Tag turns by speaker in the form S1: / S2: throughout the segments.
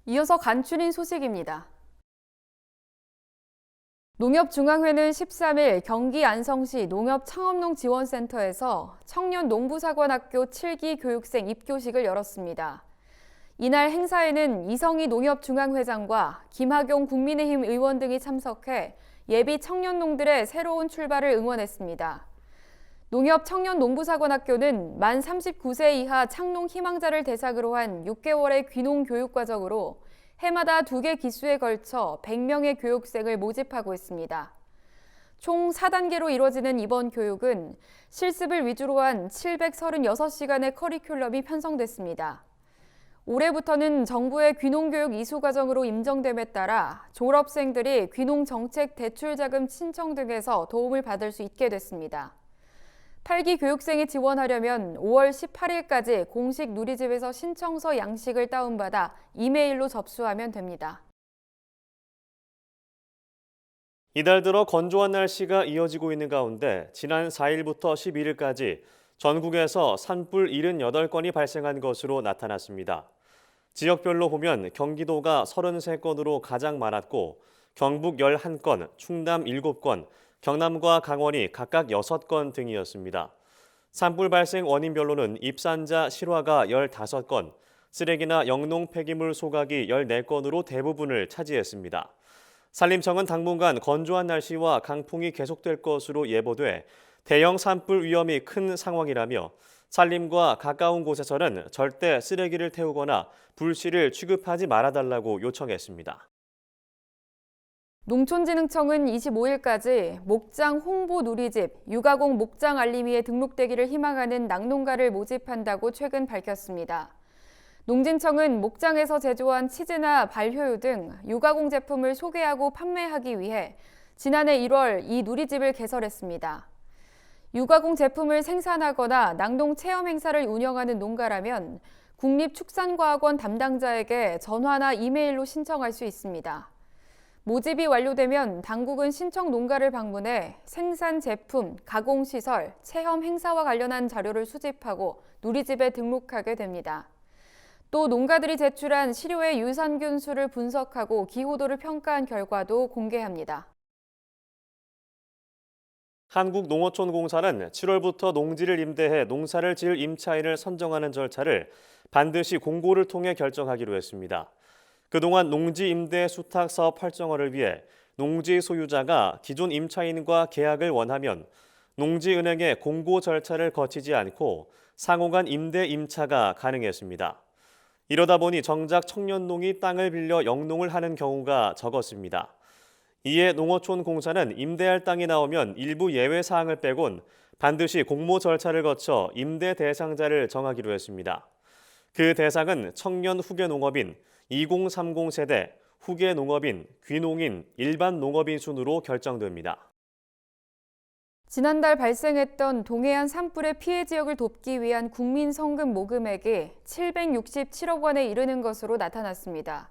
S1: 이어서 간추린 소식입니다. 농협중앙회는 13일 경기 안성시 농협창업농지원센터에서 청년 농부사관학교 7기 교육생 입교식을 열었습니다. 이날 행사에는 이성희 농협중앙회장과 김학용 국민의힘 의원 등이 참석해 예비 청년농들의 새로운 출발을 응원했습니다. 농협 청년농부사관학교는 만 39세 이하 창농 희망자를 대상으로 한 6개월의 귀농 교육 과정으로 해마다 2개 기수에 걸쳐 100명의 교육생을 모집하고 있습니다. 총 4단계로 이뤄지는 이번 교육은 실습을 위주로 한 736시간의 커리큘럼이 편성됐습니다. 올해부터는 정부의 귀농교육 이수 과정으로 임정됨에 따라 졸업생들이 귀농정책 대출자금 신청 등에서 도움을 받을 수 있게 됐습니다. 8기 교육생에 지원하려면 5월 18일까지 공식 누리집에서 신청서 양식을 다운받아 이메일로 접수하면 됩니다.
S2: 이달 들어 건조한 날씨가 이어지고 있는 가운데 지난 4일부터 11일까지 전국에서 산불 78건이 발생한 것으로 나타났습니다. 지역별로 보면 경기도가 33건으로 가장 많았고 경북 11건, 충남 7건, 경남과 강원이 각각 6건 등이었습니다. 산불 발생 원인별로는 입산자 실화가 15건, 쓰레기나 영농 폐기물 소각이 14건으로 대부분을 차지했습니다. 산림청은 당분간 건조한 날씨와 강풍이 계속될 것으로 예보돼 대형 산불 위험이 큰 상황이라며 산림과 가까운 곳에서는 절대 쓰레기를 태우거나 불씨를 취급하지 말아달라고 요청했습니다.
S1: 농촌진흥청은 25일까지 목장 홍보 누리집, 육아공 목장 알림이에 등록되기를 희망하는 낙농가를 모집한다고 최근 밝혔습니다. 농진청은 목장에서 제조한 치즈나 발효유 등 육아공 제품을 소개하고 판매하기 위해 지난해 1월 이 누리집을 개설했습니다. 육아공 제품을 생산하거나 낙농 체험 행사를 운영하는 농가라면 국립축산과학원 담당자에게 전화나 이메일로 신청할 수 있습니다. 모집이 완료되면 당국은 신청 농가를 방문해 생산 제품, 가공시설, 체험 행사와 관련한 자료를 수집하고 누리집에 등록하게 됩니다. 또 농가들이 제출한 시료의 유산균 수를 분석하고 기호도를 평가한 결과도 공개합니다.
S2: 한국농어촌공사는 7월부터 농지를 임대해 농사를 지을 임차인을 선정하는 절차를 반드시 공고를 통해 결정하기로 했습니다. 그동안 농지 임대 수탁 사업 활성화를 위해 농지 소유자가 기존 임차인과 계약을 원하면 농지은행의 공고 절차를 거치지 않고 상호 간 임대 임차가 가능했습니다. 이러다 보니 정작 청년농이 땅을 빌려 영농을 하는 경우가 적었습니다. 이에 농어촌공사는 임대할 땅이 나오면 일부 예외 사항을 빼곤 반드시 공모 절차를 거쳐 임대 대상자를 정하기로 했습니다. 그 대상은 청년 후계 농업인 2030 세대, 후계 농업인, 귀농인, 일반 농업인 순으로 결정됩니다.
S1: 지난달 발생했던 동해안 산불의 피해 지역을 돕기 위한 국민 성금 모금액이 767억 원에 이르는 것으로 나타났습니다.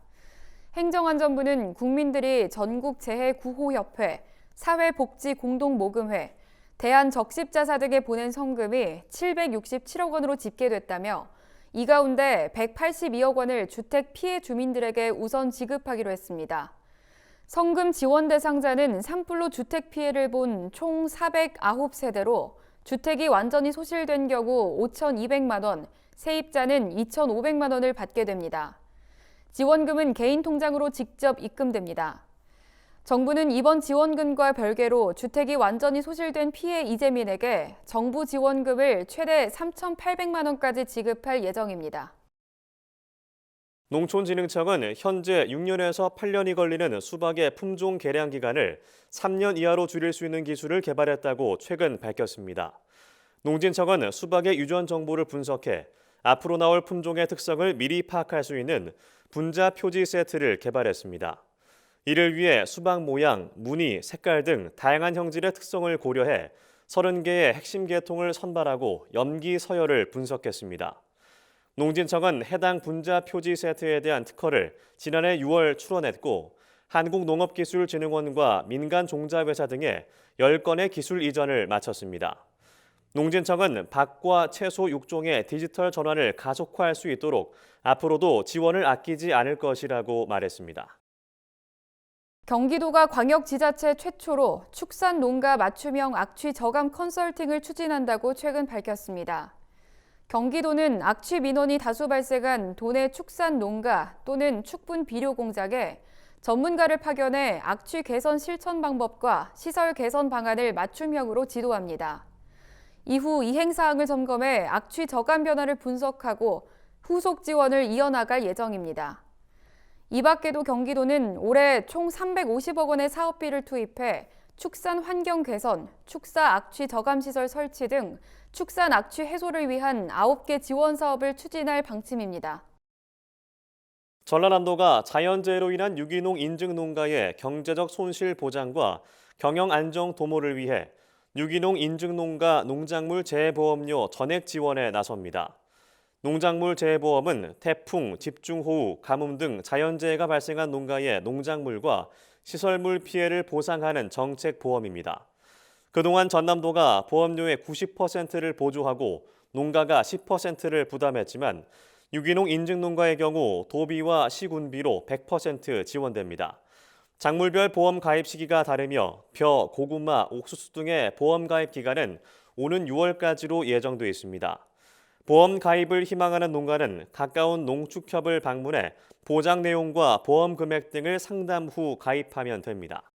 S1: 행정안전부는 국민들이 전국재해구호협회, 사회복지공동모금회, 대한적십자사 등에 보낸 성금이 767억 원으로 집계됐다며 이 가운데 182억 원을 주택 피해 주민들에게 우선 지급하기로 했습니다. 성금 지원 대상자는 산불로 주택 피해를 본 총 409세대로 주택이 완전히 소실된 경우 5,200만 원, 세입자는 2,500만 원을 받게 됩니다. 지원금은 개인 통장으로 직접 입금됩니다. 정부는 이번 지원금과 별개로 주택이 완전히 소실된 피해 이재민에게 정부 지원금을 최대 3,800만 원까지 지급할 예정입니다.
S2: 농촌진흥청은 현재 6년에서 8년이 걸리는 수박의 품종 개량 기간을 3년 이하로 줄일 수 있는 기술을 개발했다고 최근 밝혔습니다. 농진청은 수박의 유전 정보를 분석해 앞으로 나올 품종의 특성을 미리 파악할 수 있는 분자 표지 세트를 개발했습니다. 이를 위해 수박 모양, 무늬, 색깔 등 다양한 형질의 특성을 고려해 30개의 핵심 계통을 선발하고 염기 서열을 분석했습니다. 농진청은 해당 분자 표지 세트에 대한 특허를 지난해 6월 출원했고 한국농업기술진흥원과 민간 종자회사 등의 10건의 기술 이전을 마쳤습니다. 농진청은 밥과 채소 6종의 디지털 전환을 가속화할 수 있도록 앞으로도 지원을 아끼지 않을 것이라고 말했습니다.
S1: 경기도가 광역지자체 최초로 축산 농가 맞춤형 악취 저감 컨설팅을 추진한다고 최근 밝혔습니다. 경기도는 악취 민원이 다수 발생한 도내 축산 농가 또는 축분 비료 공장에 전문가를 파견해 악취 개선 실천 방법과 시설 개선 방안을 맞춤형으로 지도합니다. 이후 이행 사항을 점검해 악취 저감 변화를 분석하고 후속 지원을 이어나갈 예정입니다. 이 밖에도 경기도는 올해 총 350억 원의 사업비를 투입해 축산 환경 개선, 축사 악취 저감 시설 설치 등 축산 악취 해소를 위한 9개 지원 사업을 추진할 방침입니다.
S2: 전라남도가 자연재해로 인한 유기농 인증 농가의 경제적 손실 보장과 경영 안정 도모를 위해 유기농 인증 농가 농작물 재해보험료 전액 지원에 나섭니다. 농작물 재해보험은 태풍, 집중호우, 가뭄 등 자연재해가 발생한 농가의 농작물과 시설물 피해를 보상하는 정책 보험입니다. 그동안 전남도가 보험료의 90%를 보조하고 농가가 10%를 부담했지만 유기농 인증 농가의 경우 도비와 시군비로 100% 지원됩니다. 작물별 보험 가입 시기가 다르며 벼, 고구마, 옥수수 등의 보험 가입 기간은 오는 6월까지로 예정돼 있습니다. 보험 가입을 희망하는 농가는 가까운 농축협을 방문해 보장 내용과 보험 금액 등을 상담 후 가입하면 됩니다.